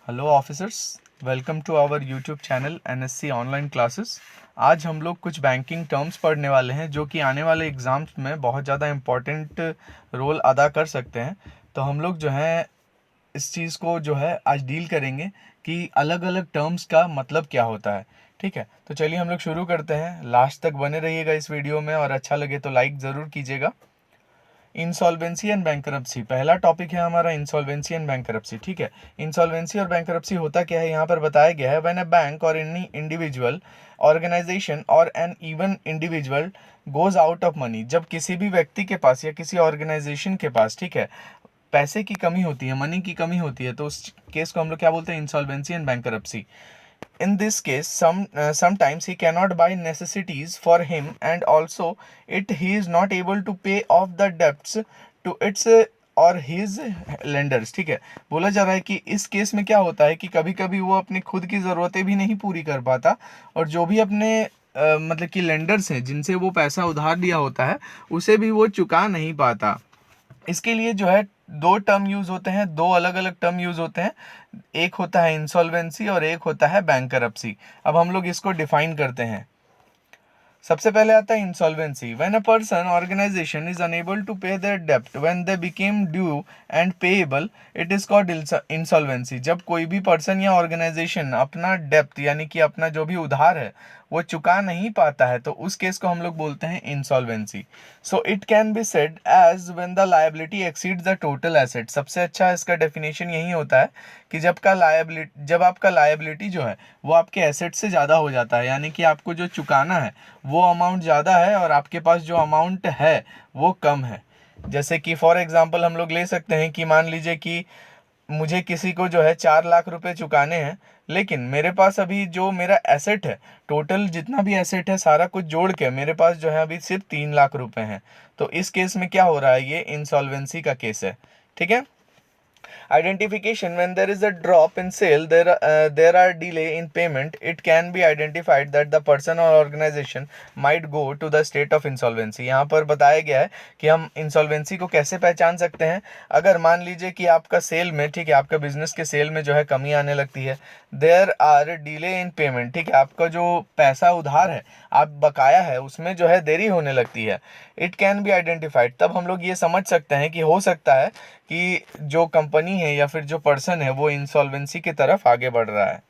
Hello officers, welcome to our YouTube channel NSC online classes. आज हम लोग कुछ बैंकिंग टर्म्स पढ़ने वाले हैं जो कि आने वाले एग्ज़ाम्स में बहुत ज़्यादा इम्पॉर्टेंट रोल अदा कर सकते हैं। तो हम लोग जो है इस चीज़ को जो है आज डील करेंगे कि अलग अलग टर्म्स का मतलब क्या होता है। ठीक है, तो चलिए हम लोग शुरू करते हैं। लास्ट तक बने रहिएगा इस वीडियो में और अच्छा लगे तो लाइक ज़रूर कीजिएगा। इंसॉल्वेंसी एंड बैंकरप्सी पहला टॉपिक है हमारा, इंसॉल्वेंसी एंड बैंकरप्सी। ठीक है, इंसॉल्वेंसी और बैंकरप्सी होता क्या है यहाँ पर बताया गया है। व्हेन अ बैंक और एनी इंडिविजुअल ऑर्गेनाइजेशन और an even individual goes out of money, जब किसी भी व्यक्ति के पास या किसी ऑर्गेनाइजेशन के पास, ठीक है, पैसे की कमी होती है, मनी की कमी होती है, तो उस केस को हम लोग क्या बोलते हैं, insolvency and bankruptcy. In this case, sometimes he cannot buy necessities for him, and also he is not able to pay off the debts to its और हिज लेंडर्स। ठीक है, बोला जा रहा है कि इस केस में क्या होता है कि कभी कभी वो अपनी खुद की ज़रूरतें भी नहीं पूरी कर पाता, और जो भी अपने मतलब कि लेंडर्स हैं जिनसे वो पैसा उधार लिया होता है उसे भी वो चुका नहीं पाता। इसके लिए जो है दो टर्म यूज होते हैं, दो अलग अलग टर्म यूज होते हैं। एक होता है इंसॉल्वेंसी और एक होता है बैंकरप्सी। अब हम लोग इसको डिफाइन करते हैं। सबसे पहले आता है insolvency. When a person organisation is unable to pay their डेप्ट when they became due and payable, it is called insolvency. जब कोई भी पर्सन या ऑर्गेनाइजेशन अपना डेप्ट यानी कि अपना जो भी उधार है वो चुका नहीं पाता है तो उस केस को हम लोग बोलते हैं insolvency. So it can be said as when the liability exceeds the total asset. सबसे अच्छा इसका डेफिनेशन यही होता है कि जब आपका लायबिलिटी जो है वो आपके एसेट से ज़्यादा हो जाता है, यानी कि आपको जो चुकाना है वो अमाउंट ज़्यादा है और आपके पास जो अमाउंट है वो कम है। जैसे कि फॉर एग्जांपल हम लोग ले सकते हैं कि मान लीजिए कि मुझे किसी को जो है 4 लाख रुपए चुकाने हैं, लेकिन मेरे पास अभी जो मेरा एसेट है, टोटल जितना भी एसेट है सारा कुछ जोड़ के मेरे पास जो है अभी सिर्फ 3 लाख रुपए हैं। तो इस केस में क्या हो रहा है, ये इंसॉल्वेंसी का केस है। ठीक है। Identification: when there is a drop in sale, there are delay in payment, it can be identified that the person or organization might go to the state of insolvency। यहाँ पर बताया गया है कि हम इंसॉल्वेंसी को कैसे पहचान सकते हैं। अगर मान लीजिए कि आपका सेल में, ठीक है, आपका बिजनेस के सेल में जो है कमी आने लगती है, there are delay in payment, ठीक है, आपका जो पैसा उधार है, आप बकाया है, उसमें जो है देरी होने लगती है, इट कैन बी आइडेंटिफाइड। तब हम लोग ये समझ सकते हैं कि हो सकता है कि जो कंपनी है या फिर जो पर्सन है वो इंसॉल्वेंसी की तरफ आगे बढ़ रहा है।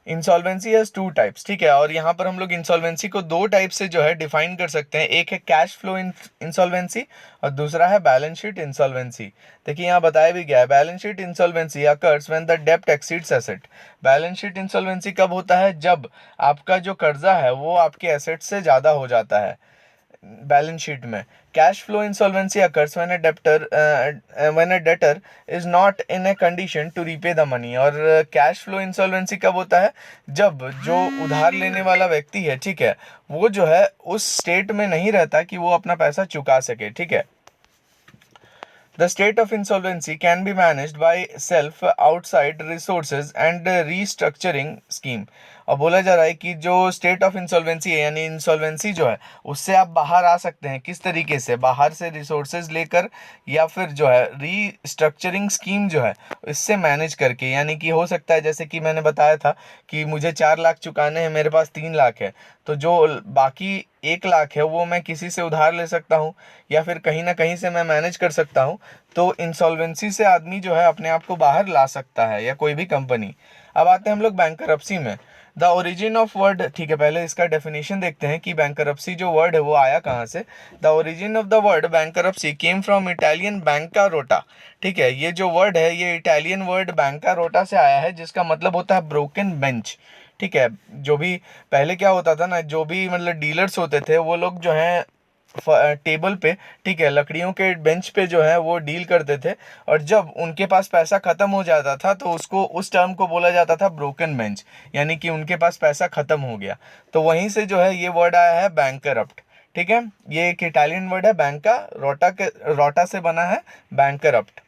Insolvency has two types. ठीक है, और यहाँ पर हम लोग इंसॉल्वेंसी को दो टाइप से जो है डिफाइन कर सकते हैं। एक है कैश फ्लो इंसॉल्वेंसी और दूसरा है बैलेंस शीट इंसॉल्वेंसी। देखिए यहाँ बताया भी गया है, balance sheet insolvency occurs when the डेब्ट exceeds asset. Balance sheet insolvency कब होता है, जब आपका जो कर्जा है वो आपके एसेट से ज़्यादा हो जाता है बैलेंस शीट में। Cash flow insolvency occurs when a debtor is not in a condition to repay the money. और कैश फ्लो इंसॉल्वेंसी कब होता है, जब जो उधार लेने वाला व्यक्ति है, ठीक है, वो जो है उस स्टेट में नहीं रहता कि वो अपना पैसा चुका सके। ठीक है। The state of insolvency can be managed by self outside resources and restructuring scheme। अब बोला जा रहा है कि जो स्टेट ऑफ इंसॉल्वेंसी है यानी इंसॉल्वेंसी जो है उससे आप बाहर आ सकते हैं। किस तरीके से, बाहर से रिसोर्सेज लेकर या फिर जो है रीस्ट्रक्चरिंग स्कीम जो है इससे मैनेज करके। यानी कि हो सकता है जैसे कि मैंने बताया था कि मुझे 4 लाख चुकाने हैं, मेरे पास 3 लाख है, तो जो बाकी 1 लाख है वो मैं किसी से उधार ले सकता हूँ या फिर कहीं ना कहीं से मैं मैनेज कर सकता हूँ। तो इंसॉल्वेंसी से आदमी जो है अपने आप को बाहर ला सकता है या कोई भी कंपनी। अब आते हैं हम लोग बैंकरप्सी में। द ओरिजिन ऑफ वर्ड, ठीक है, पहले इसका डेफिनेशन देखते हैं कि बैंकरप्सी जो वर्ड है वो आया कहाँ से। The origin of the word bankruptcy came from Italian Banca रोटा। ठीक है, ये जो वर्ड है ये इटालियन वर्ड बैंका रोटा से आया है जिसका मतलब होता है ब्रोकन बेंच। ठीक है, जो भी पहले क्या होता था ना, जो भी मतलब डीलर्स होते थे वो लोग जो हैं टेबल पे, ठीक है, लकड़ियों के बेंच पे जो है वो डील करते थे, और जब उनके पास पैसा खत्म हो जाता था तो उसको, उस टर्म को बोला जाता था ब्रोकन बेंच, यानी कि उनके पास पैसा खत्म हो गया। तो वहीं से जो है ये वर्ड आया है बैंकरप्ट। ठीक है, ये एक इटालियन वर्ड है, बैंका रोटा से बना है bankrupt.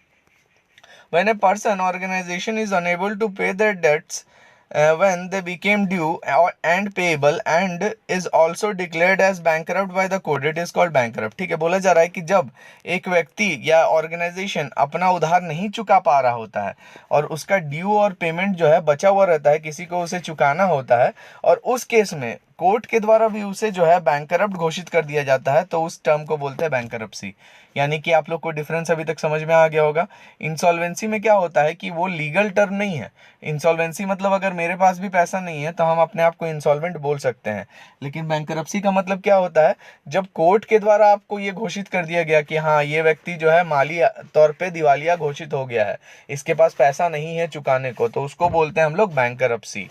When a person organization is unable to pay their debts, when they became due and payable and is also declared as bankrupt by the court, it is called bankrupt। ठीक है, बोला जा रहा है कि जब एक व्यक्ति या ऑर्गेनाइजेशन अपना उधार नहीं चुका पा रहा होता है और उसका ड्यू और पेमेंट जो है बचा हुआ रहता है, किसी को उसे चुकाना होता है, और उस केस में कोर्ट के द्वारा भी उसे जो है बैंकरप्ट घोषित कर दिया जाता है, तो उस टर्म को बोलते हैं बैंकरप्सी। यानी कि आप लोग को डिफरेंस अभी तक समझ में आ गया होगा। इंसॉल्वेंसी में क्या होता है कि वो लीगल टर्म नहीं है। इंसॉल्वेंसी मतलब अगर मेरे पास भी पैसा नहीं है तो हम अपने आप को इंसॉल्वेंट बोल सकते हैं, लेकिन बैंकरप्सी का मतलब क्या होता है, जब कोर्ट के द्वारा आपको ये घोषित कर दिया गया कि हाँ, ये व्यक्ति जो है माली तौर पे दिवालिया घोषित हो गया है, इसके पास पैसा नहीं है चुकाने को, तो उसको बोलते हैं हम लोग बैंकरप्सी।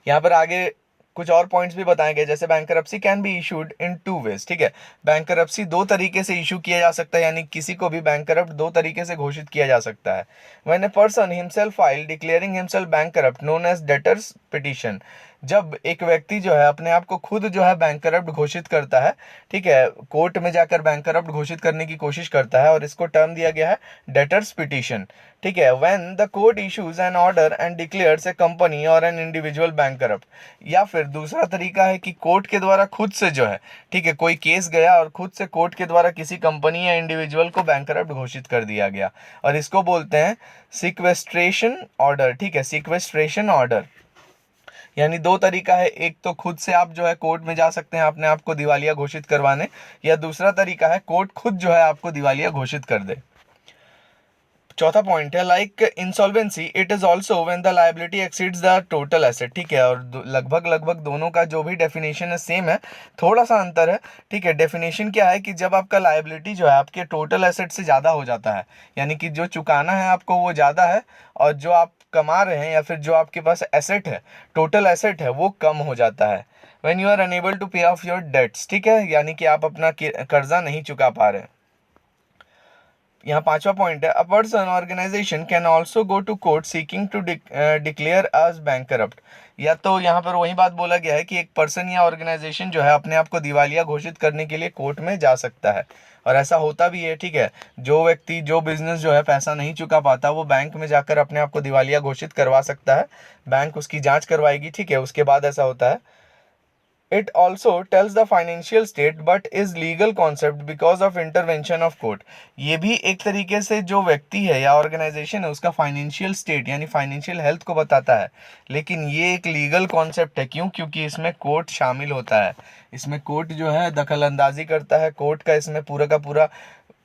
यहाँ पर आगे कुछ और पॉइंट्स भी बताए गए, जैसे bankruptcy can be issued in 2 ways. ठीक है, बैंकरप्सी 2 तरीके से इशू किया जा सकता है, यानी किसी को भी बैंकरप्ट 2 तरीके से घोषित किया जा सकता है। When a person himself file declaring himself bankrupt known as debtors petition, जब एक व्यक्ति जो है अपने आप को खुद जो है बैंकरप्ट घोषित करता है, ठीक है, कोर्ट में जाकर बैंकरप्ट घोषित करने की कोशिश करता है, और इसको टर्म दिया गया है डेटर्स पिटीशन। ठीक है, when the court issues an order and declares a company और एन इंडिविजुअल बैंकरप्ट, या फिर दूसरा तरीका है कि कोर्ट के द्वारा खुद से जो है, ठीक है, कोई केस गया और खुद से कोर्ट के द्वारा किसी कंपनी या इंडिविजुअल को बैंकरप्ट घोषित कर दिया गया, और इसको बोलते हैं सिक्वेस्ट्रेशन ऑर्डर। ठीक है, सिक्वेस्ट्रेशन ऑर्डर। यानी 2 तरीका है, एक तो खुद से आप जो है कोर्ट में जा सकते हैं अपने आप को दिवालिया घोषित करवाने, या दूसरा तरीका है कोर्ट खुद जो है आपको दिवालिया घोषित कर दे। चौथा पॉइंट है like insolvency it is also when the liability exceeds the total asset. ठीक है, और लगभग दोनों का जो भी डेफिनेशन है सेम है, थोड़ा सा अंतर है। ठीक है, डेफिनेशन क्या है कि जब आपका लायबिलिटी जो है आपके टोटल एसेट से ज़्यादा हो जाता है, यानी कि जो चुकाना है आपको वो ज़्यादा है, और जो आप कमा रहे हैं या फिर जो आपके पास एसेट है, टोटल एसेट है, वो कम हो जाता है। When you are unable to pay off your debts, ठीक है, यानी कि आप अपना कर्जा नहीं चुका पा रहे हैं। यहाँ 5वां पॉइंट है, a person organisation can also go to court seeking to declare as bankrupt. या तो यहाँ पर वही बात बोला गया है कि एक पर्सन या ऑर्गेनाइजेशन जो है अपने आप को दिवालिया घोषित करने के लिए कोर्ट में जा सकता है, और ऐसा होता भी है। ठीक है, जो व्यक्ति जो बिजनेस जो है पैसा नहीं चुका पाता, वो बैंक में जाकर अपने आप को दिवालिया घोषित करवा सकता है, बैंक उसकी जांच करवाएगी। ठीक है, उसके बाद ऐसा होता है। It also tells the financial state but is legal concept because of intervention of court। ये भी एक तरीके से जो व्यक्ति है या ऑर्गेनाइजेशन है उसका फाइनेंशियल स्टेट यानी फाइनेंशियल हेल्थ को बताता है, लेकिन ये एक लीगल कॉन्सेप्ट है। क्यों? क्योंकि इसमें कोर्ट शामिल होता है, इसमें कोर्ट जो है दखल अंदाजी करता है, कोर्ट का इसमें पूरा का पूरा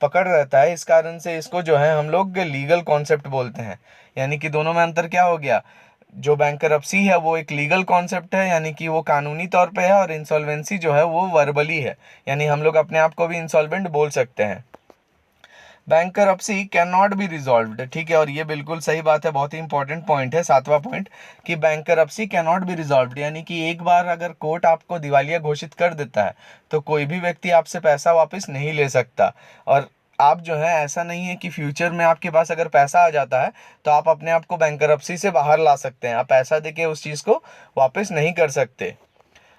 पकड़ रहता है। इस कारण से इसको जो है हम लोग लीगल कॉन्सेप्ट बोलते हैं। यानी कि दोनों में अंतर क्या हो गया, जो बैंकरप्सी है वो एक लीगल कॉन्सेप्ट है, यानी कि वो कानूनी तौर पे है, और इंसॉल्वेंसी जो है वो वर्बली है, यानी हम लोग अपने आप को भी इंसॉल्वेंट बोल सकते हैं। Bankruptcy can not be resolved. ठीक है, और ये बिल्कुल सही बात है, बहुत ही इंपॉर्टेंट पॉइंट है 7वां पॉइंट, कि bankruptcy can not be resolved, यानी कि एक बार अगर कोर्ट आपको दिवालिया घोषित कर देता है तो कोई भी व्यक्ति आपसे पैसा वापस नहीं ले सकता। और आप जो है, ऐसा नहीं है कि फ्यूचर में आपके पास अगर पैसा आ जाता है तो आप अपने आप को बैंकरप्सी से बाहर ला सकते हैं, आप पैसा देके उस चीज़ को वापस नहीं कर सकते।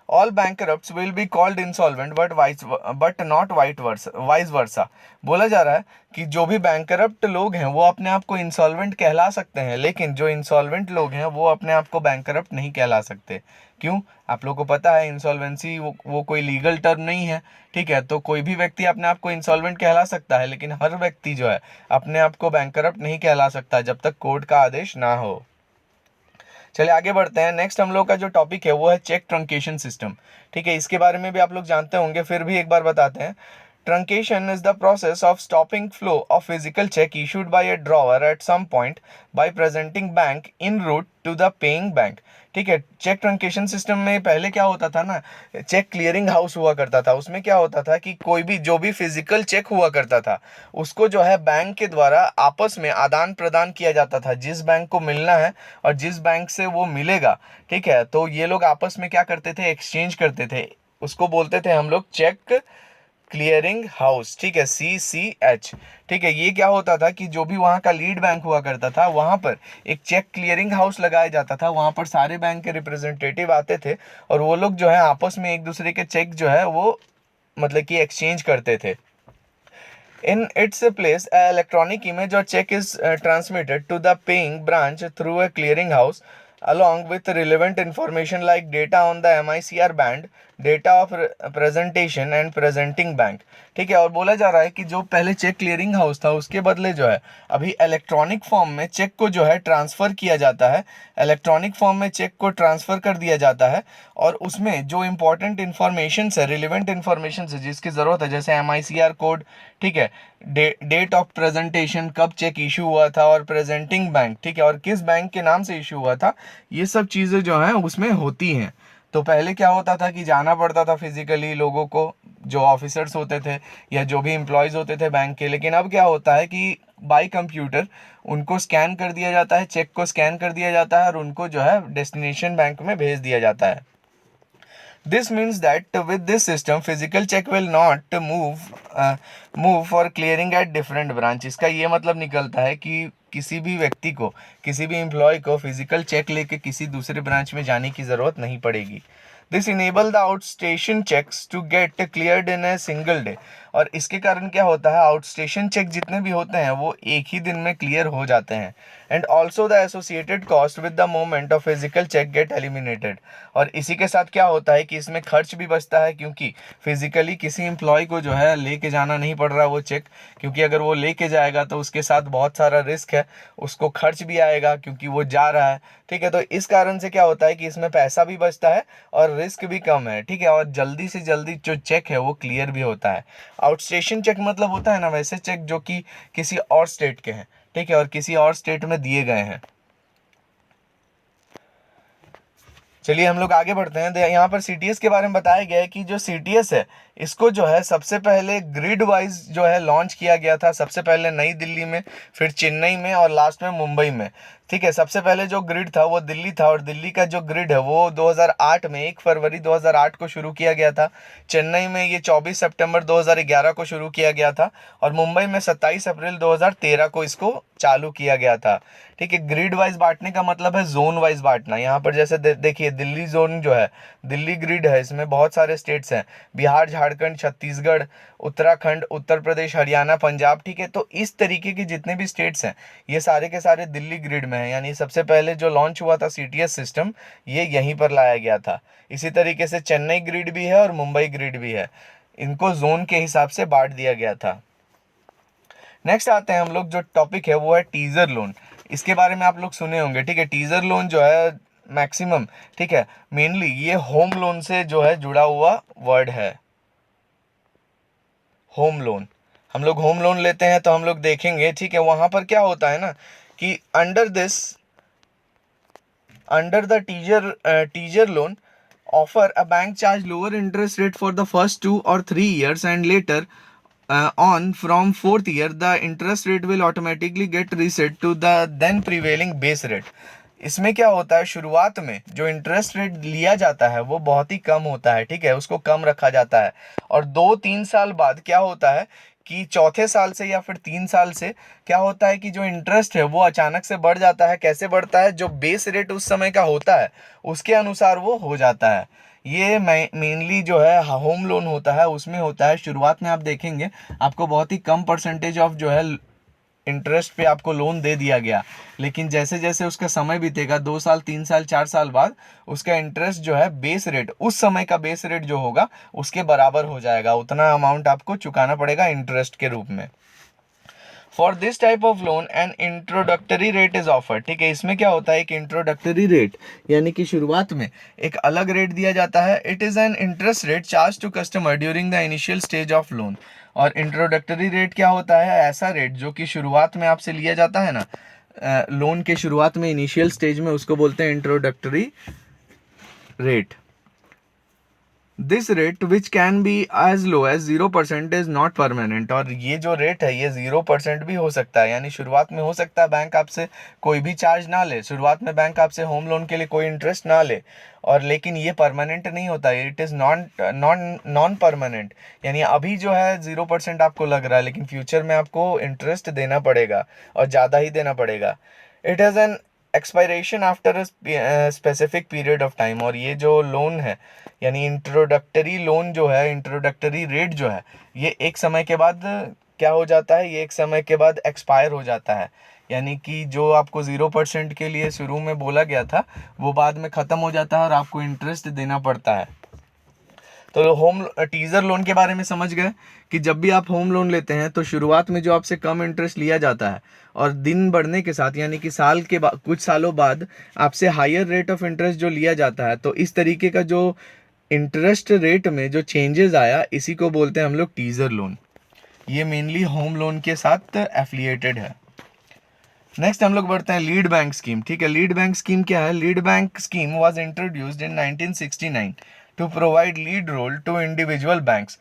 All bankrupts will be called insolvent but not vice versa. बोला जा रहा है कि जो भी बैंकरप्ट लोग हैं वो अपने आप को इंसॉल्वेंट कहला सकते हैं, लेकिन जो इंसॉल्वेंट लोग हैं वो अपने आप को बैंकरप्ट नहीं कहला सकते। क्यों? आप लोग को पता है इंसॉल्वेंसी वो कोई लीगल टर्म नहीं है। ठीक है, तो कोई भी व्यक्ति अपने आप को इंसॉल्वेंट कहला सकता है, लेकिन हर व्यक्ति जो है अपने आप को बैंकरप्ट नहीं कहला सकता जब तक कोर्ट का आदेश ना हो। चलिए आगे बढ़ते हैं। नेक्स्ट हम लोग का जो टॉपिक है वो है चेक ट्रंकेशन सिस्टम। ठीक है, इसके बारे में भी आप लोग जानते होंगे, फिर भी एक बार बताते हैं। Truncation is the process of stopping flow of physical check issued by a drawer at some point by presenting bank en route to the paying bank। ठीक है, चेक ट्रंकेशन सिस्टम में पहले क्या होता था ना, चेक क्लियरिंग हाउस हुआ करता था। उसमें क्या होता था कि कोई भी जो भी फिजिकल चेक हुआ करता था उसको जो है बैंक के द्वारा आपस में आदान प्रदान किया जाता था, जिस बैंक को मिलना है और जिस बैंक से वो मिलेगा। ठीक है, तो ये लोग आपस में क्या करते थे, एक्सचेंज करते थे, उसको बोलते थे हम लोग चेक क्लियरिंग हाउस। ठीक है, CCH। ठीक है, ये क्या होता था कि जो भी वहाँ का लीड बैंक हुआ करता था वहाँ पर एक चेक क्लियरिंग हाउस लगाया जाता था, वहाँ पर सारे बैंक के रिप्रेजेंटेटिव आते थे और वो लोग जो है आपस में एक दूसरे के चेक जो है वो मतलब कि एक्सचेंज करते थे। In its place, an electronic image or check is transmitted to the paying branch through a clearing house along with relevant information like data on the MICR band, data of presentation and presenting bank। ठीक है, और बोला जा रहा है कि जो पहले चेक क्लियरिंग हाउस था उसके बदले जो है अभी इलेक्ट्रॉनिक फॉर्म में चेक को जो है ट्रांसफ़र किया जाता है, इलेक्ट्रॉनिक फॉर्म में चेक को ट्रांसफ़र कर दिया जाता है, और उसमें जो इंपॉर्टेंट इन्फॉर्मेशन है, रिलेवेंट इन्फॉर्मेशन है जिसकी ज़रूरत है, जैसे MICR कोड, ठीक है, डेट ऑफ प्रेजेंटेशन, कब चेक इशू हुआ था, और प्रेजेंटिंग बैंक, ठीक है, और किस बैंक के नाम से इशू हुआ था, ये सब चीज़ें जो हैं उसमें होती हैं। तो पहले क्या होता था कि जाना पड़ता था फिजिकली लोगों को, जो ऑफिसर्स होते थे या जो भी एम्प्लॉयज़ होते थे बैंक के, लेकिन अब क्या होता है कि बाय कंप्यूटर उनको स्कैन कर दिया जाता है, चेक को स्कैन कर दिया जाता है और उनको जो है डेस्टिनेशन बैंक में भेज दिया जाता है। This means that with this system, physical check will not move for clearing at different branch। इसका ये मतलब निकलता है कि किसी भी व्यक्ति को, किसी भी एम्प्लॉय को फिजिकल चेक लेके किसी दूसरे ब्रांच में जाने की ज़रूरत नहीं पड़ेगी। This enable the outstation cheques to get cleared in a single day. और इसके कारण क्या होता है, आउटस्टेशन चेक जितने भी होते हैं वो एक ही दिन में क्लियर हो जाते हैं। And also the associated cost with the moment of physical cheque get eliminated. और इसी के साथ क्या होता है कि इसमें खर्च भी बचता है, क्योंकि फिजिकली किसी एम्प्लॉय को जो है लेके जाना नहीं पड़ रहा वो चेक, क्योंकि अगर वो लेके जाएगा तो उसके साथ बहुत सारा रिस्क है, उसको खर्च भी आएगा क्योंकि वो जा रहा है। ठीक है, तो इस कारण से क्या होता है कि इसमें पैसा भी बचता है और रिस्क भी कम है। ठीक है, और जल्दी से जल्दी जो चेक है वो क्लियर भी होता है। आउटस्टेशन चेक मतलब होता है ना वैसे चेक जो कि किसी और स्टेट के हैं, ठीक है, और किसी और स्टेट में दिए गए हैं। चलिए हम लोग आगे बढ़ते हैं। यहाँ पर CTS के बारे में बताया गया है कि जो CTS है इसको जो है सबसे पहले ग्रिड वाइज जो है लॉन्च किया गया था, सबसे पहले नई दिल्ली में, फिर चेन्नई में और लास्ट में मुंबई में। ठीक है, सबसे पहले जो ग्रिड था वो दिल्ली था, और दिल्ली का जो ग्रिड है वो 2008 में 1 फरवरी 2008 को शुरू किया गया था। चेन्नई में ये 24 सितंबर 2011 को शुरू किया गया था, और मुंबई में 27 अप्रैल 2013 को इसको चालू किया गया था। ठीक है, ग्रिड वाइज बांटने का मतलब है जोन वाइज बांटना। यहाँ पर जैसे देखिए दिल्ली जोन जो है, दिल्ली ग्रिड है, इसमें बहुत सारे स्टेट्स हैं, बिहार, झारखंड, छत्तीसगढ़, उत्तराखंड, उत्तर प्रदेश, हरियाणा, पंजाब। ठीक है, तो इस तरीके के जितने भी स्टेट्स हैं ये सारे के सारे दिल्ली ग्रिड में हैं, यानी सबसे पहले जो लॉन्च हुआ था CTS सिस्टम ये यहीं पर लाया गया था। इसी तरीके से चेन्नई ग्रिड भी है और मुंबई ग्रिड भी है, इनको जोन के हिसाब से बांट दिया गया था। नेक्स्ट आते हैं हम लोग, जो टॉपिक है वो है टीजर लोन। इसके बारे में आप लोग सुने होंगे। ठीक है, टीजर लोन जो है मैक्सिमम, ठीक है, मेनली ये होम लोन से जो है जुड़ा हुआ वर्ड है। होम लोन, हम लोग होम लोन लेते हैं तो हम लोग देखेंगे, ठीक है, वहां पर क्या होता है ना कि under the teaser loan offer a bank charge lower interest rate for the first 2 or 3 years, and later on from 4th year the interest rate will automatically get reset to the then prevailing base rate। इसमें क्या होता है, शुरुआत में जो interest rate लिया जाता है वो बहुत ही कम होता है, ठीक है, उसको कम रखा जाता है, और 2-3 साल बाद क्या होता है कि चौथे साल से या फिर 3 साल से क्या होता है कि जो इंटरेस्ट है वो अचानक से बढ़ जाता है। कैसे बढ़ता है, जो बेस रेट उस समय का होता है उसके अनुसार वो हो जाता है। ये मेनली जो है होम लोन होता है उसमें होता है। शुरुआत में आप देखेंगे आपको बहुत ही कम परसेंटेज ऑफ जो है इंटरेस्ट पे आपको लोन दे दिया गया, लेकिन जैसे जैसे उसका समय बीतेगा 2 साल, 3 साल, 4 साल बाद उसका इंटरेस्ट जो है बेस रेट, उस समय का बेस रेट जो होगा उसके बराबर हो जाएगा, उतना अमाउंट आपको चुकाना पड़ेगा इंटरेस्ट के रूप में। For this type of loan N introductory rate is offered. ठीक है, इसमें क्या होता है, एक इंट्रोडक्टरी रेट यानी कि शुरुआत में एक अलग रेट दिया जाता है। It is an interest rate charge to customer during the initial stage of loan. और इंट्रोडक्टरी रेट क्या होता है, ऐसा रेट जो कि शुरुआत में आपसे लिया जाता है ना, लोन के शुरुआत में इनिशियल स्टेज में, उसको बोलते हैं introductory rate. This rate which can be as low as 0% is not permanent. और ये जो रेट है ये 0% भी हो सकता है, यानी शुरुआत में हो सकता है बैंक आपसे कोई भी चार्ज ना ले, शुरुआत में बैंक आपसे होम लोन के लिए कोई इंटरेस्ट ना ले, और लेकिन ये परमानेंट नहीं होता, इट इज़ नॉन परमानेंट। यानी अभी जो है 0% आपको लग रहा है, लेकिन फ्यूचर में आपको इंटरेस्ट देना पड़ेगा और ज़्यादा ही देना पड़ेगा। It has an expiration after specific period of time. और ये जो लोन है यानी इंट्रोडक्टरी लोन जो है, इंट्रोडक्टरी रेट जो है, ये एक समय के बाद क्या हो जाता है, ये एक समय के बाद एक्सपायर हो जाता है। यानी कि जो आपको 0% के लिए शुरू में बोला गया था वो बाद में ख़त्म हो जाता है और आपको इंटरेस्ट देना पड़ता है। तो होम टीजर लोन के बारे में समझ गए कि जब भी आप होम लोन लेते हैं तो शुरुआत में जो आपसे कम इंटरेस्ट लिया जाता है और दिन बढ़ने के साथ यानी कि साल के बाद, कुछ सालों बाद आपसे हायर रेट ऑफ इंटरेस्ट जो लिया जाता है, तो इस तरीके का जो इंटरेस्ट रेट में जो चेंजेस आया, इसी को बोलते हैं हम लोग टीजर लोन। ये मेनली होम लोन के साथ एफिलिएटेड है। नेक्स्ट हम लोग बढ़ते हैं लीड बैंक स्कीम। ठीक है, लीड बैंक स्कीम क्या है? Lead bank scheme was introduced in 1969 to provide lead role to individual banks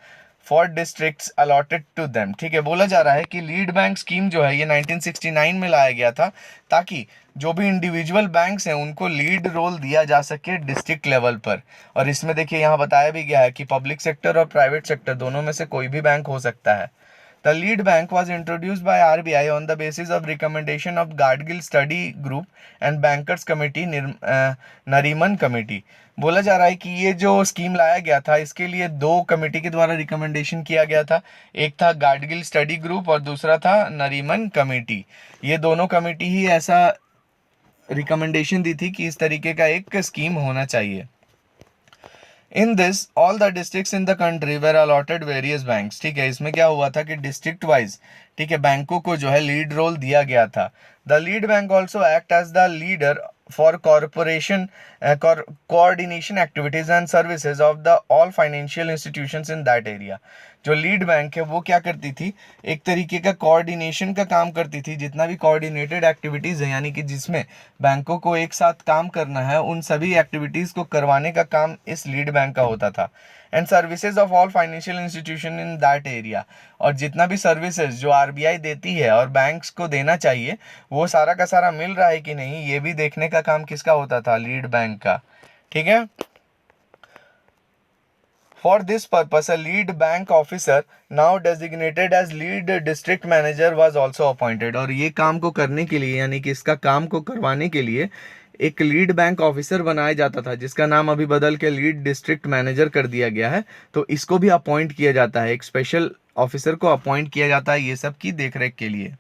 for districts allotted to them. ठीक है, बोला जा रहा है कि लीड बैंक स्कीम जो है ये 1969 में लाया गया था ताकि जो भी इंडिविजुअल बैंक्स हैं उनको लीड रोल दिया जा सके डिस्ट्रिक्ट लेवल पर। और इसमें देखिए यहाँ बताया भी गया है कि पब्लिक सेक्टर और प्राइवेट सेक्टर दोनों में से कोई भी बैंक हो सकता है। The lead bank was introduced by RBI on the basis of recommendation of Gadgil Study Group and Bankers Committee, Nariman committee. बोला जा रहा है कि ये जो स्कीम लाया गया था इसके लिए दो कमेटी के द्वारा रिकमेंडेशन किया गया था। एक था गाडगिल स्टडी ग्रुप और दूसरा था नरीमन कमेटी। ये दोनों कमेटी ही ऐसा रिकमेंडेशन दी थी कि इस तरीके का एक स्कीम होना चाहिए। In this all the districts in the country were allotted various banks. ठीक है, इसमें क्या हुआ था कि डिस्ट्रिक्ट वाइज, ठीक है, बैंकों को जो है लीड रोल दिया गया था। The lead bank also act as the leader for corporation coordination activities and services of the all financial institutions in that area. जो लीड बैंक है वो क्या करती थी, एक तरीके का कोऑर्डिनेशन का काम करती थी। जितना भी कोऑर्डिनेटेड एक्टिविटीज़ है यानी कि जिसमें बैंकों को एक साथ काम करना है, उन सभी एक्टिविटीज़ को करवाने का काम इस लीड बैंक का होता था। And services of all financial institution in that area, और जितना भी सर्विसेज जो आरबीआई देती है और बैंक्स को देना चाहिए वो सारा का सारा मिल रहा है कि नहीं, ये भी देखने का काम किसका होता था, लीड बैंक का। ठीक है, For this purpose, a lead bank officer, now designated as lead district manager, was also appointed। और ये काम को करने के लिए यानी कि इसका काम को करवाने के लिए एक लीड बैंक ऑफिसर बनाया जाता था जिसका नाम अभी बदल के लीड डिस्ट्रिक्ट मैनेजर कर दिया गया है। तो इसको भी अपॉइंट किया जाता है, एक स्पेशल ऑफिसर को अपॉइंट किया जाता है ये सब की देखरेख के लिए।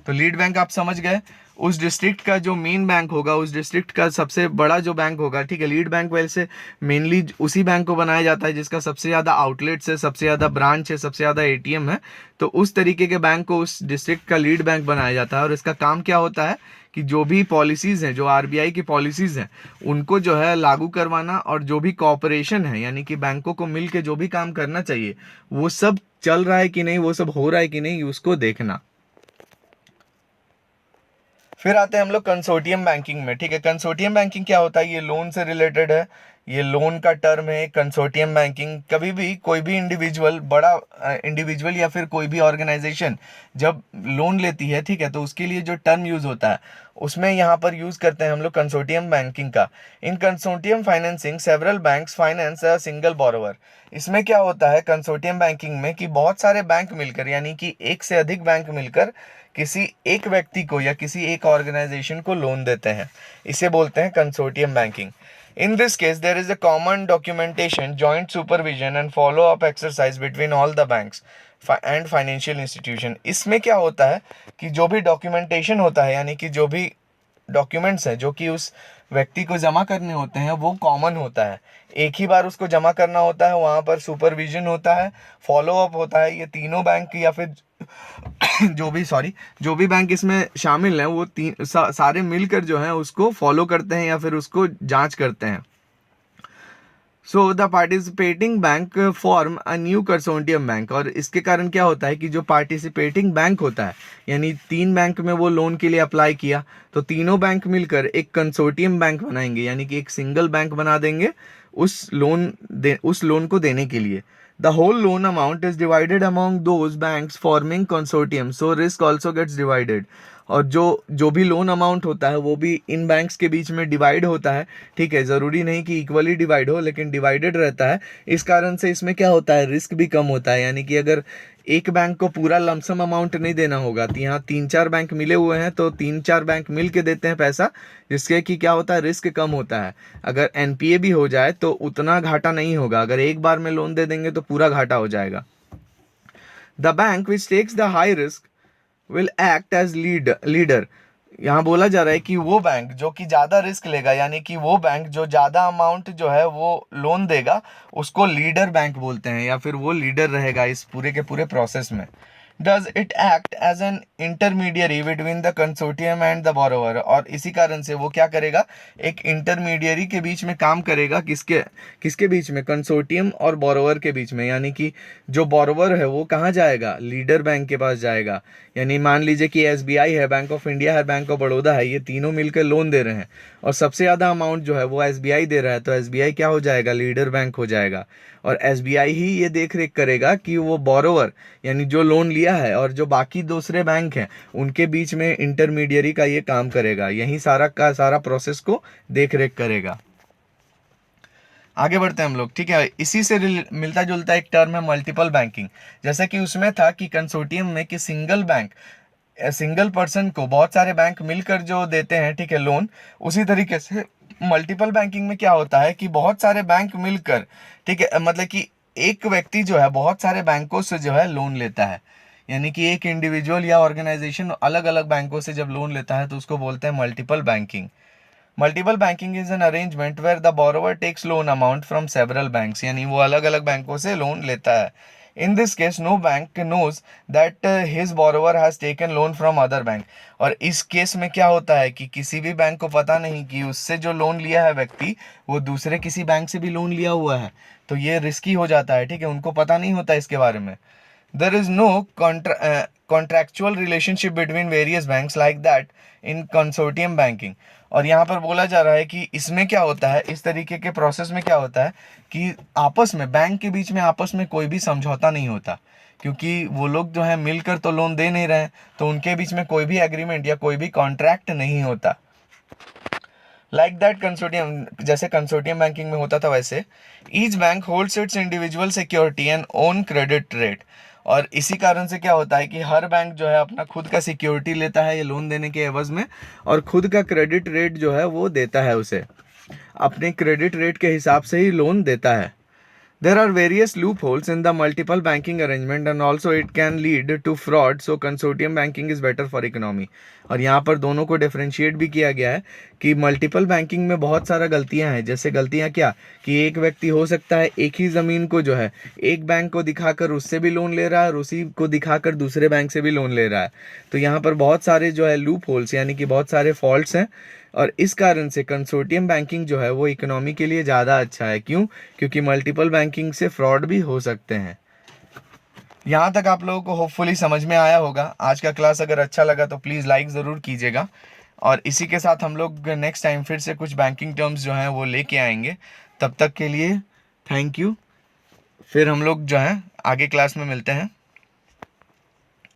तो लीड बैंक आप समझ गए, उस डिस्ट्रिक्ट का जो मेन बैंक होगा, उस डिस्ट्रिक्ट का सबसे बड़ा जो बैंक होगा। ठीक है, लीड बैंक वैसे मेनली उसी बैंक को बनाया जाता है जिसका सबसे ज़्यादा आउटलेट्स है, सबसे ज़्यादा ब्रांच है, सबसे ज़्यादा एटीएम है। तो उस तरीके के बैंक को उस डिस्ट्रिक्ट का लीड बैंक बनाया जाता है। और इसका काम क्या होता है कि जो भी पॉलिसीज़ हैं, जो आरबीआई की पॉलिसीज़ हैं, उनको जो है लागू करवाना, और जो भी कॉपरेशन है यानी कि बैंकों को मिल के जो भी काम करना चाहिए वो सब चल रहा है कि नहीं, वो सब हो रहा है कि नहीं, उसको देखना। फिर आते हैं हम लोग कंसोर्टियम बैंकिंग में। ठीक है, कंसोर्टियम बैंकिंग क्या होता है, ये लोन से रिलेटेड है, ये लोन का टर्म है कंसोर्टियम बैंकिंग। कभी भी कोई भी इंडिविजुअल, बड़ा इंडिविजुअल या फिर कोई भी ऑर्गेनाइजेशन जब लोन लेती है, ठीक है, तो उसके लिए जो टर्म यूज़ होता है उसमें यहाँ पर यूज़ करते हैं हम लोग कंसोर्टियम बैंकिंग का। In consortium financing several banks finance a single borrower. इसमें क्या होता है कंसोर्टियम बैंकिंग में कि बहुत सारे बैंक मिलकर यानी कि एक से अधिक बैंक मिलकर किसी एक व्यक्ति को या किसी एक ऑर्गेनाइजेशन को लोन देते हैं, इसे बोलते हैं consortium banking. In this case, there is a common documentation, joint supervision and follow-up exercise between all the banks and financial institution। इसमें क्या होता है कि जो भी डॉक्यूमेंटेशन होता है यानी कि जो भी डॉक्यूमेंट्स हैं जो कि उस व्यक्ति को जमा करने होते हैं वो कॉमन होता है, एक ही बार उसको जमा करना होता है। वहाँ पर सुपरविजन होता है, फॉलोअप होता है। ये तीनों बैंक या फिर जो भी बैंक इसमें शामिल हैं वो सारे मिलकर जो है उसको फॉलो करते हैं या फिर उसको जांच करते हैं। So the participating bank form a new consortium bank. और इसके कारण क्या होता है कि जो पार्टिसिपेटिंग बैंक होता है यानी 3 बैंक में वो लोन के लिए अप्लाई किया, तो तीनों बैंक मिलकर एक कंसोर्टियम बैंक बनाएंगे यानी कि एक सिंगल बैंक बना देंगे उस लोन को देने के लिए। The whole loan amount is divided among those banks forming consortium, so risk also gets divided। और जो भी लोन अमाउंट होता है वो भी इन बैंक्स के बीच में डिवाइड होता है। ठीक है, ज़रूरी नहीं कि इक्वली डिवाइड हो, लेकिन डिवाइडेड रहता है। इस कारण से इसमें क्या होता है, रिस्क भी कम होता है। यानी कि अगर एक बैंक को पूरा लमसम अमाउंट नहीं देना होगा, तो यहाँ 3-4 बैंक मिले हुए हैं तो 3-4 बैंक मिल के देते हैं पैसा, जिससे कि क्या होता है, रिस्क कम होता है। अगर एनपीए भी हो जाए तो उतना घाटा नहीं होगा, अगर एक बार में लोन दे देंगे तो पूरा घाटा हो जाएगा। The bank which takes the high risk will act as leader. यहाँ बोला जा रहा है कि वो बैंक जो कि ज़्यादा रिस्क लेगा, यानी कि वो बैंक जो ज़्यादा अमाउंट जो है वो लोन देगा, उसको लीडर बैंक बोलते हैं, या फिर वो लीडर रहेगा इस पूरे के पूरे प्रोसेस में। Does it act as an intermediary between the consortium and the borrower. और इसी कारण से वो क्या करेगा, एक इंटरमीडियरी के बीच में काम करेगा। किसके किसके बीच में, कंसोर्टियम और बोरोवर के बीच में। यानी कि जो बोरोवर है वो कहाँ जाएगा, लीडर बैंक के पास जाएगा। यानी मान लीजिए कि एसबीआई है, बैंक ऑफ इंडिया है, बैंक ऑफ बड़ौदा है, ये तीनों मिलकर लोन दे रहे हैं और सबसे ज़्यादा अमाउंट जो है वो एसबीआई दे रहा है, तो एसबीआई क्या हो जाएगा, लीडर बैंक हो जाएगा। और एसबीआई ही ये देख रेख करेगा कि वो बोरोवर यानी जो लोन लिया है और जो बाकी दूसरे बैंक हैं उनके बीच में इंटरमीडियरी का ये काम करेगा, यही सारा का सारा प्रोसेस को देख रेख करेगा। आगे बढ़ते हैं हम लोग, ठीक है। इसी से मिलता जुलता एक टर्म है मल्टीपल बैंकिंग। जैसा कि उसमें था कि कंसोर्टियम में कि सिंगल बैंक, सिंगल पर्सन को बहुत सारे बैंक मिलकर जो देते हैं, ठीक है, लोन, उसी तरीके से मल्टीपल बैंकिंग में क्या होता है कि बहुत सारे बैंक मिलकर, ठीक है, मतलब कि एक व्यक्ति जो है बहुत सारे बैंकों से जो है लोन लेता है। यानी कि एक इंडिविजुअल या ऑर्गेनाइजेशन अलग अलग बैंकों से जब लोन लेता है तो उसको बोलते हैं multiple banking. Multiple banking is an arrangement where the borrower takes loan amount from several banks. यानी वो अलग अलग बैंकों से लोन लेता है। In this case no bank knows that his borrower has taken loan from other bank. और इस केस में क्या होता है कि किसी भी बैंक को पता नहीं कि उससे जो लोन लिया है व्यक्ति वो दूसरे किसी बैंक से भी लोन लिया हुआ है, तो ये रिस्की हो जाता है, ठीक है, उनको पता नहीं होता इसके बारे में। There is no contractual relationship between various banks like that in consortium banking। और यहाँ पर बोला जा रहा है कि इसमें क्या होता है, इस तरीके के प्रोसेस में क्या होता है कि आपस में, बैंक के बीच में आपस में कोई भी समझौता नहीं होता, क्योंकि वो लोग जो है मिलकर तो लोन दे नहीं रहे, तो उनके बीच में कोई भी एग्रीमेंट या कोई भी कॉन्ट्रैक्ट नहीं होता। लाइक दैट कंसोर्टियम, जैसे कंसोर्टियम बैंकिंग में होता था वैसे each bank holds it's individual security and own credit rate. और इसी कारण से क्या होता है कि हर बैंक जो है अपना खुद का सिक्योरिटी लेता है ये लोन देने के एवज में, और खुद का क्रेडिट रेट जो है वो देता है, उसे अपने क्रेडिट रेट के हिसाब से ही लोन देता है। There are various loopholes in the multiple banking arrangement and also it can lead to fraud, so consortium banking is better for economy। और यहाँ पर दोनों को डिफरेंशिएट भी किया गया है कि मल्टीपल बैंकिंग में बहुत सारा गलतियाँ हैं। जैसे गलतियाँ क्या, कि एक व्यक्ति हो सकता है एक ही ज़मीन को जो है एक बैंक को दिखाकर उससे भी लोन ले रहा है और उसी को दिखाकर दूसरे बैंक से भी लोन ले रहा है। तो यहाँ पर बहुत सारे जो है लूप होल्स यानी कि बहुत सारे फॉल्ट्स हैं, और इस कारण से कंसोर्टियम बैंकिंग जो है वो इकोनॉमी के लिए ज़्यादा अच्छा है। क्यों, क्योंकि मल्टीपल बैंकिंग से फ्रॉड भी हो सकते हैं। यहाँ तक आप लोगों को होपफुली समझ में आया होगा। आज का क्लास अगर अच्छा लगा तो प्लीज़ लाइक ज़रूर कीजिएगा, और इसी के साथ हम लोग नेक्स्ट टाइम फिर से कुछ बैंकिंग टर्म्स जो हैं वो लेके आएंगे। तब तक के लिए थैंक यू। फिर हम लोग जो है आगे क्लास में मिलते हैं।